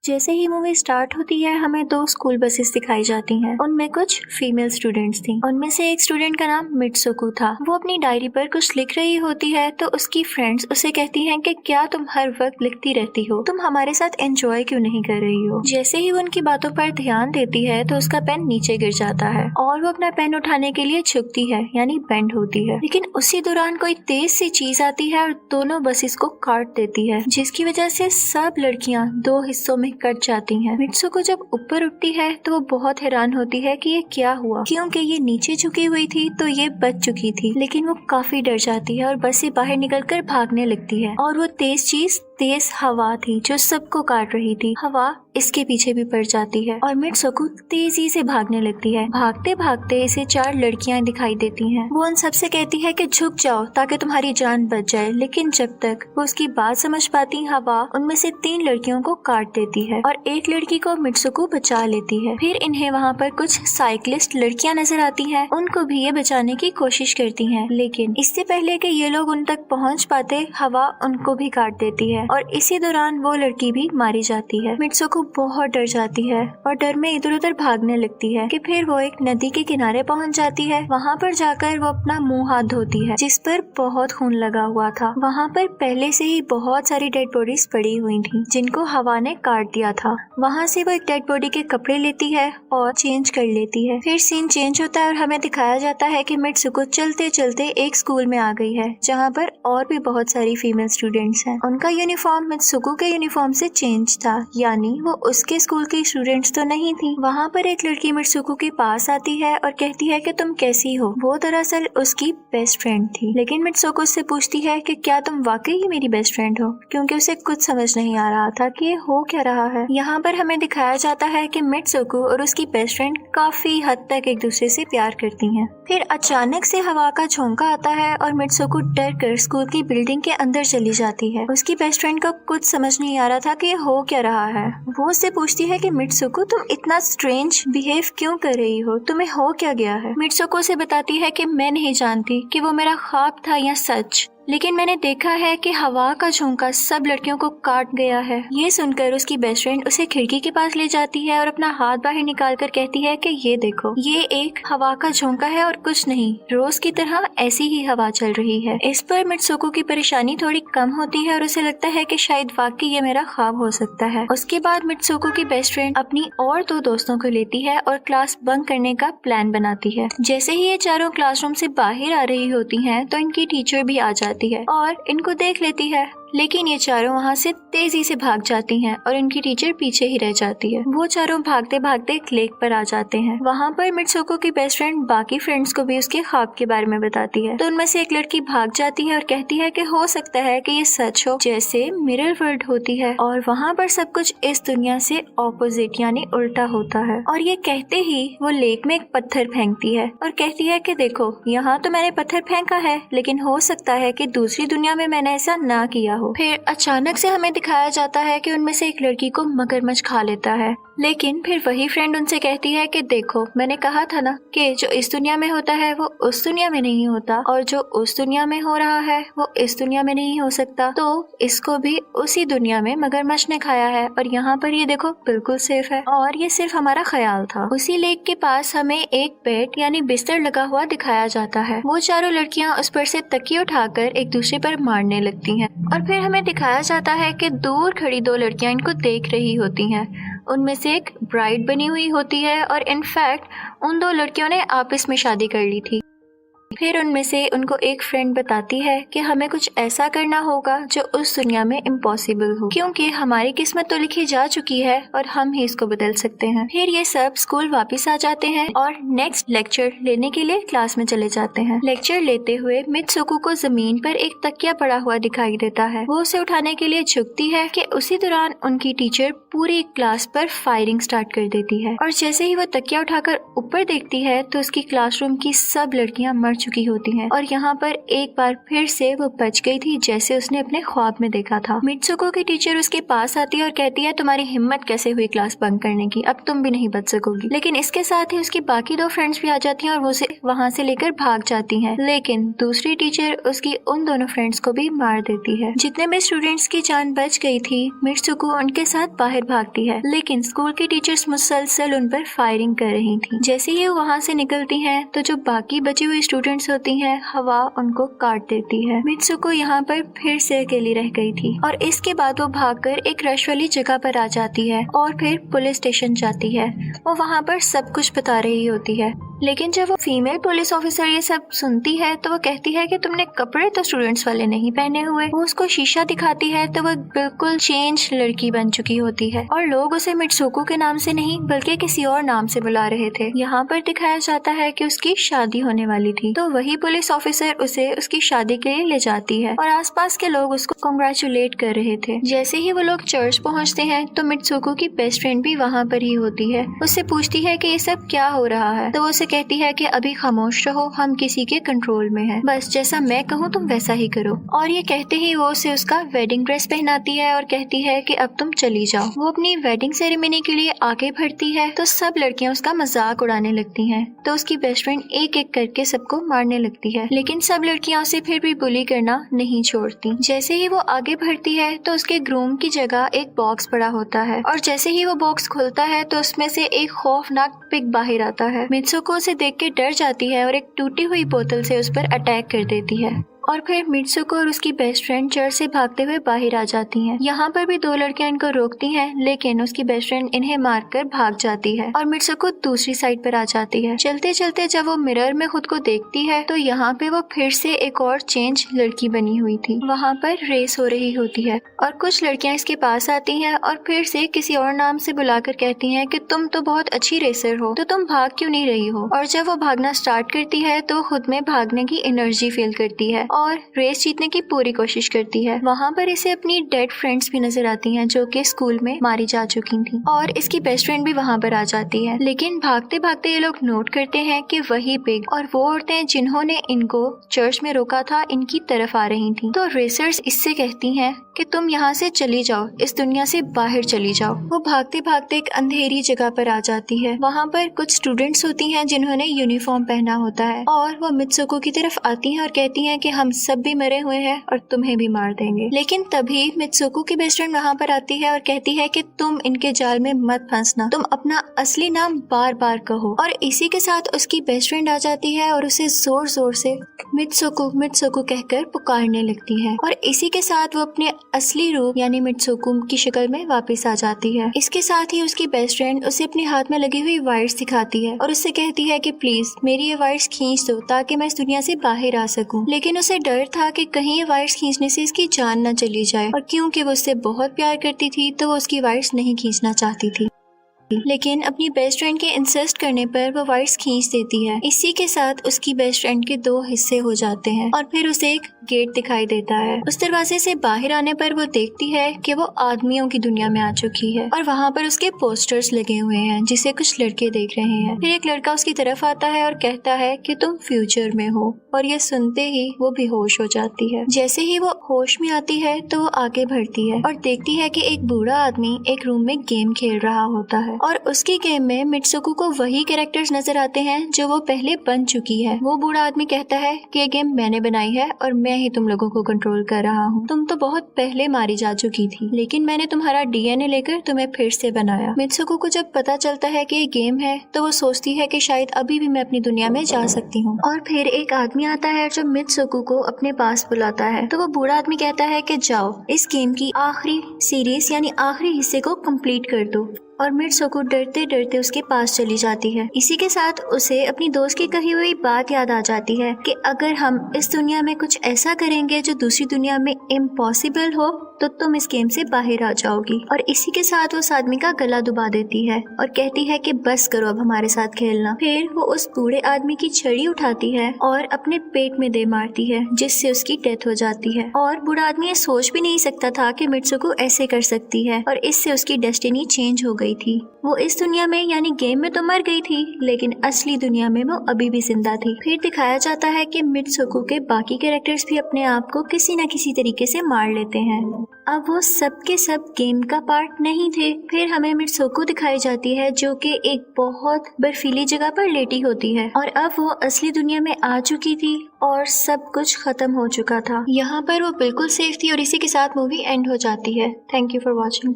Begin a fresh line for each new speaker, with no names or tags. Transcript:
जैसे ही movie start होती है हमें दो स्कूल बसेस दिखाई जाती हैं। उनमें कुछ फीमेल स्टूडेंट्स थी। उनमें से एक स्टूडेंट का नाम मित्सुको था। वो अपनी डायरी पर कुछ लिख रही होती है तो उसकी फ्रेंड्स उसे कहती हैं कि क्या तुम हर वक्त लिखती रहती हो, तुम हमारे साथ एंजॉय क्यों नहीं कर रही हो। जैसे ही वो उनकी बातों पर ध्यान देती है तो उसका पेन नीचे गिर जाता है और वो अपना पेन उठाने के लिए झुकती है यानी बेंड होती है। लेकिन उसी दौरान कोई तेज सी चीज आती है और दोनों बसेस को काट देती है, जिसकी वजह से सब लड़कियां दो हिस्सों में कट जाती हैं। मित्सुको जब ऊपर उठती है तो वो बहुत हैरान होती है कि ये क्या हुआ, क्योंकि ये नीचे झुकी हुई थी तो ये बच चुकी थी। लेकिन वो काफी डर जाती है और बस से बाहर निकलकर भागने लगती है। और वो तेज चीज तेज हवा थी जो सबको काट रही थी। हवा इसके पीछे भी पड़ जाती है और मित्सुको तेजी से भागने लगती है। भागते भागते इसे चार लड़कियां दिखाई देती हैं। वो उन सबसे कहती है कि झुक जाओ ताकि तुम्हारी जान बच जाए। लेकिन जब तक वो उसकी बात समझ पाती, हवा उनमें से 3 लड़कियों को काट देती है और एक लड़की को मित्सुको बचा लेती है। फिर इन्हें वहाँ पर कुछ साइकिलिस्ट लड़कियां नजर आती हैं। उनको भी ये बचाने की कोशिश करती हैं, लेकिन इससे पहले कि ये लोग उन तक पहुँच पाते, हवा उनको भी काट देती है और इसी दौरान वो लड़की भी मारी जाती है। मित्सुको बहुत डर जाती है और डर में इधर उधर भागने लगती है कि फिर वो एक नदी के किनारे पहुंच जाती है। वहाँ पर जाकर वो अपना मुंह हाथ धोती है जिस पर बहुत खून लगा हुआ था। वहाँ पर पहले से ही बहुत सारी डेड बॉडीज पड़ी हुई थी जिनको हवा ने काट दिया था। वहाँ से वो एक डेड बॉडी के कपड़े लेती है और चेंज कर लेती है। फिर सीन चेंज होता है और हमें दिखाया जाता है कि मित्सुको चलते चलते एक स्कूल में आ गई है जहाँ पर और भी बहुत सारी फीमेल स्टूडेंट्स हैं। उनका यूनिफॉर्म मित्सुको के यूनिफॉर्म से चेंज था, यानी वो उसके स्कूल की स्टूडेंट्स तो नहीं थी। वहाँ पर एक लड़की मित्सुको के पास आती है और कहती है कि तुम कैसी हो। वो दरअसल उसकी बेस्ट फ्रेंड थी। लेकिन मित्सुको उससे पूछती है कि क्या तुम वाकई ही मेरी बेस्ट फ्रेंड हो, क्योंकि उसे कुछ समझ नहीं आ रहा था कि ये हो क्या रहा है। यहाँ पर हमें दिखाया जाता है कि मित्सुको और उसकी बेस्ट फ्रेंड काफी हद तक एक दूसरे से प्यार करती हैं। फिर अचानक से हवा का झोंका आता है और मित्सुको डर कर स्कूल की बिल्डिंग के अंदर चली जाती है। उसकी बेस्ट फ्रेंड को कुछ समझ नहीं आ रहा था कि ये हो क्या रहा है। वो उससे पूछती है कि मित्सुको तुम इतना स्ट्रेंज बिहेव क्यों कर रही हो, तुम्हें हो क्या गया है। मित्सुको से बताती है कि मैं नहीं जानती कि वो मेरा ख्वाब था या सच, लेकिन मैंने देखा है कि हवा का झोंका सब लड़कियों को काट गया है। ये सुनकर उसकी बेस्ट फ्रेंड उसे खिड़की के पास ले जाती है और अपना हाथ बाहर निकाल कर कहती है कि ये देखो, ये एक हवा का झोंका है और कुछ नहीं, रोज की तरह ऐसी ही हवा चल रही है। इस पर मित्सुको की परेशानी थोड़ी कम होती है और उसे लगता है कि शायद वाकई ये मेरा ख्वाब हो सकता है। उसके बाद मित्सुको की बेस्ट फ्रेंड अपनी और 2 दोस्तों को लेती है और क्लास बंक करने का प्लान बनाती है। जैसे ही ये चारों क्लासरूम से बाहर आ रही होती हैं तो इनकी टीचर भी आ जाती है और इनको देख लेती है। लेकिन ये चारों वहाँ से तेजी से भाग जाती हैं और इनकी टीचर पीछे ही रह जाती है। वो चारों भागते भागते एक लेक पर आ जाते हैं। वहाँ पर मित्सुको की बेस्ट फ्रेंड बाकी फ्रेंड्स को भी उसके ख्वाब के बारे में बताती है। तो उनमें से एक लड़की भाग जाती है और कहती है कि हो सकता है कि ये सच हो, जैसे मिरर वर्ल्ड होती है और वहाँ पर सब कुछ इस दुनिया से ऑपोजिट यानी उल्टा होता है। और ये कहते ही वो लेक में एक पत्थर फेंकती है और कहती है कि देखो, यहाँ तो मैंने पत्थर फेंका है, लेकिन हो सकता है कि दूसरी दुनिया में मैंने ऐसा ना किया। फिर अचानक से हमें दिखाया जाता है कि उनमें से एक लड़की को मगरमच्छ खा लेता है। लेकिन फिर वही फ्रेंड उनसे कहती है कि देखो, मैंने कहा था ना कि जो इस दुनिया में होता है वो उस दुनिया में नहीं होता और जो उस दुनिया में हो रहा है वो इस दुनिया में नहीं हो सकता। तो इसको भी उसी दुनिया में मगरमच्छ ने खाया है और यहाँ पर ये देखो बिल्कुल सेफ है और ये सिर्फ हमारा ख्याल था। उसी लेक के पास हमें एक बेड यानी बिस्तर लगा हुआ दिखाया जाता है। वो चारों लड़कियाँ उस पर से तकिए उठाकर एक दूसरे पर मारने लगती हैं और फिर हमें दिखाया जाता है कि दूर खड़ी 2 लड़कियां इनको देख रही होती हैं। उनमें से एक ब्राइड बनी हुई होती है और इनफैक्ट उन 2 लड़कियों ने आपस में शादी कर ली थी। फिर उनमें से उनको एक फ्रेंड बताती है कि हमें कुछ ऐसा करना होगा जो उस दुनिया में इम्पॉसिबल हो, क्योंकि हमारी किस्मत तो लिखी जा चुकी है और हम ही इसको बदल सकते हैं। फिर ये सब स्कूल वापस आ जाते हैं और नेक्स्ट लेक्चर लेने के लिए क्लास में चले जाते हैं। लेक्चर लेते हुए मित्सुको को जमीन पर एक तकिया पड़ा हुआ दिखाई देता है। वो उसे उठाने के लिए झुकती है कि उसी दौरान उनकी टीचर पूरी क्लास पर फायरिंग स्टार्ट कर देती है और जैसे ही वो तकिया उठाकर ऊपर देखती है तो उसकी क्लासरूम की सब लड़कियां मर चुकी होती हैं और यहाँ पर एक बार फिर से वो बच गई थी जैसे उसने अपने ख्वाब में देखा था। मित्सुको की टीचर उसके पास आती है और कहती है तुम्हारी हिम्मत कैसे हुई क्लास बंक करने की, अब तुम भी नहीं बच सकोगी। लेकिन इसके साथ ही उसकी बाकी 2 फ्रेंड्स भी आ जाती हैं और वो उसे वहाँ से लेकर भाग जाती हैं। लेकिन दूसरी टीचर उसकी उन दोनों फ्रेंड्स को भी मार देती है। जितने भी स्टूडेंट्स की जान बच गई थी मित्सुको उनके साथ बाहर भागती है, लेकिन स्कूल की टीचर्स मुसलसल उन पर फायरिंग कर रही थी। जैसे ही वो वहाँ से निकलती हैं तो जो बाकी बची हुई स्टूडेंट्स होती हैं हवा उनको काट देती है। मित्सुको यहाँ पर फिर से अकेली रह गई थी और इसके बाद वो भागकर एक रश वाली जगह पर आ जाती है और फिर पुलिस स्टेशन जाती है। वो वहाँ पर सब कुछ बता रही होती है, लेकिन जब वो फीमेल पुलिस ऑफिसर ये सब सुनती है तो वो कहती है कि तुमने कपड़े तो स्टूडेंट्स वाले नहीं पहने हुए। वो उसको शीशा दिखाती है तो वो बिल्कुल चेंज लड़की बन चुकी होती है और लोग उसे मित्सुको के नाम से नहीं बल्कि किसी और नाम से बुला रहे थे। यहाँ पर दिखाया जाता है कि उसकी शादी होने वाली थी, तो वही पुलिस ऑफिसर उसे उसकी शादी के लिए ले जाती है और आसपास के लोग उसको कांग्रेचुलेट कर रहे थे। जैसे ही वो लोग चर्च पहुँचते हैं तो मित्सुको की बेस्ट फ्रेंड भी वहाँ पर ही होती है। उससे पूछती है कि ये सब क्या हो रहा है, तो उसे कहती है कि अभी खामोश रहो, हम किसी के कंट्रोल में हैं, बस जैसा मैं कहूँ तुम वैसा ही करो। और ये कहते ही वो उसे उसका वेडिंग ड्रेस पहनाती है और कहती है कि अब तुम चली जाओ। वो अपनी वेडिंग सेरेमनी के लिए आगे बढ़ती है तो सब लड़कियां उसका मजाक उड़ाने लगती हैं, तो उसकी बेस्ट फ्रेंड एक एक करके सबको मारने लगती है, लेकिन सब लड़कियां उसे फिर भी बुली करना नहीं छोड़ती। जैसे ही वो आगे बढ़ती है तो उसके ग्रूम की जगह एक बॉक्स पड़ा होता है और जैसे ही वो बॉक्स खुलता है तो उसमें से एक खौफनाक पिग बाहर आता है। मित्सुको उसे देख के डर जाती है और एक टूटी हुई बोतल से उस पर अटैक कर देती है और फिर मित्सुको और उसकी बेस्ट फ्रेंड चर्च से भागते हुए बाहर आ जाती हैं। यहाँ पर भी 2 लड़कियां इनको रोकती हैं, लेकिन उसकी बेस्ट फ्रेंड इन्हें मारकर भाग जाती है और मित्सुको दूसरी साइड पर आ जाती है। चलते चलते जब वो मिरर में खुद को देखती है तो यहाँ पे वो फिर से एक और चेंज लड़की बनी हुई थी। वहाँ पर रेस हो रही होती है और कुछ लड़कियां इसके पास आती हैं और फिर से किसी और नाम से बुलाकर कहती हैं कि तुम तो बहुत अच्छी रेसर हो, तो तुम भाग क्यों नहीं रही हो। और जब वो भागना स्टार्ट करती है तो खुद में भागने की एनर्जी फील करती है और रेस जीतने की पूरी कोशिश करती है। वहाँ पर इसे अपनी डेड फ्रेंड्स भी नजर आती हैं जो कि स्कूल में मारी जा चुकी थी और इसकी बेस्ट फ्रेंड भी वहाँ पर आ जाती है। लेकिन भागते भागते ये लोग नोट करते हैं कि वही पिग और वो औरतें जिन्होंने इनको चर्च में रोका था इनकी तरफ आ रही थी। तो रेसर्स इससे कहती हैं कि तुम यहाँ से चली जाओ, इस दुनिया से बाहर चली जाओ। वो भागते भागते एक अंधेरी जगह पर आ जाती है। वहाँ पर कुछ स्टूडेंट्स होती हैं जिन्होंने यूनिफॉर्म पहना होता है और वो मित्सुको की तरफ आती हैं और कहती हैं कि हम सब भी मरे हुए हैं और तुम्हें भी मार देंगे। लेकिन तभी मित्सुको की बेस्ट फ्रेंड वहाँ पर आती है और कहती है कि तुम इनके जाल में मत फंसना, तुम अपना असली नाम बार बार कहो। और इसी के साथ उसकी बेस्ट फ्रेंड आ जाती है और उसे जोर जोर से मित्सुको मित्सुको कहकर पुकारने लगती है और इसी के साथ वो अपने असली रूप यानी मित्सुको की शक्ल में वापस आ जाती है। इसके साथ ही उसकी बेस्ट फ्रेंड उसे अपने हाथ में लगी हुई वायर्स दिखाती है और उससे कहती है कि प्लीज मेरी ये वायर्स खींच दो ताकि मैं इस दुनिया से बाहर आ सकूं। लेकिन उसे डर था कि कहीं ये वायर्स खींचने से इसकी जान न चली जाए और क्योंकि वो उससे बहुत प्यार करती थी तो वो उसकी वायर्स नहीं खींचना चाहती थी। लेकिन अपनी बेस्ट फ्रेंड के इंसिस्ट करने पर वो वायर्स खींच देती है। इसी के साथ उसकी बेस्ट फ्रेंड के 2 हिस्से हो जाते हैं और फिर उसे एक गेट दिखाई देता है। उस दरवाजे से बाहर आने पर वो देखती है कि वो आदमियों की दुनिया में आ चुकी है और वहाँ पर उसके पोस्टर्स लगे हुए हैं जिसे कुछ लड़के देख रहे हैं। फिर एक लड़का उसकी तरफ आता है और कहता है कि तुम फ्यूचर में हो और ये सुनते ही वो बेहोश हो जाती है। जैसे ही वो होश में आती है तो वो आगे बढ़ती है और देखती है कि एक बूढ़ा आदमी एक रूम में गेम खेल रहा होता है और उसकी गेम में मित्सुको को वही कैरेक्टर्स नजर आते हैं जो वो पहले बन चुकी है। वो बूढ़ा आदमी कहता है कि ये गेम मैंने बनाई है और मैं ही तुम लोगों को कंट्रोल कर रहा हूँ। तुम तो बहुत पहले मारी जा चुकी थी लेकिन मैंने तुम्हारा डीएनए लेकर तुम्हें फिर से बनाया। मित्सुको को जब पता चलता है कि ये गेम है तो वो सोचती है कि शायद अभी भी मैं अपनी दुनिया में जा सकती हूँ। और फिर एक आदमी आता है जो मित्सुको को अपने पास बुलाता है तो वो बूढ़ा आदमी कहता है कि जाओ इस गेम की आखिरी सीरीज यानी आखिरी हिस्से को कंप्लीट कर दो। और मित्सुको डरते डरते उसके पास चली जाती है। इसी के साथ उसे अपनी दोस्त की कही हुई बात याद आ जाती है कि अगर हम इस दुनिया में कुछ ऐसा करेंगे जो दूसरी दुनिया में इम्पॉसिबल हो तो तुम इस गेम से बाहर आ जाओगी। और इसी के साथ वो उस आदमी का गला दुबा देती है और कहती है कि बस करो अब हमारे साथ खेलना। फिर वो उस बूढ़े आदमी की छड़ी उठाती है और अपने पेट में दे मारती है, जिससे उसकी डेथ हो जाती है। और बूढ़ा आदमी ये सोच भी नहीं सकता था कि मित्सुको ऐसे कर सकती है और इससे उसकी डेस्टिनी चेंज हो गई थी। वो इस दुनिया में यानी गेम में तो मर गई थी, लेकिन असली दुनिया में वो अभी भी जिंदा थी। फिर दिखाया जाता है कि मित्सुको के बाकी कैरेक्टर्स भी अपने आप को किसी न किसी तरीके से मार लेते हैं। अब वो सब के सब गेम का पार्ट नहीं थे। फिर हमें मित्सुको दिखाई जाती है जो कि एक बहुत बर्फीली जगह पर लेटी होती है और अब वो असली दुनिया में आ चुकी थी और सब कुछ खत्म हो चुका था। यहाँ पर वो बिल्कुल सेफ थी और इसी के साथ मूवी एंड हो जाती है। Thank you for watching.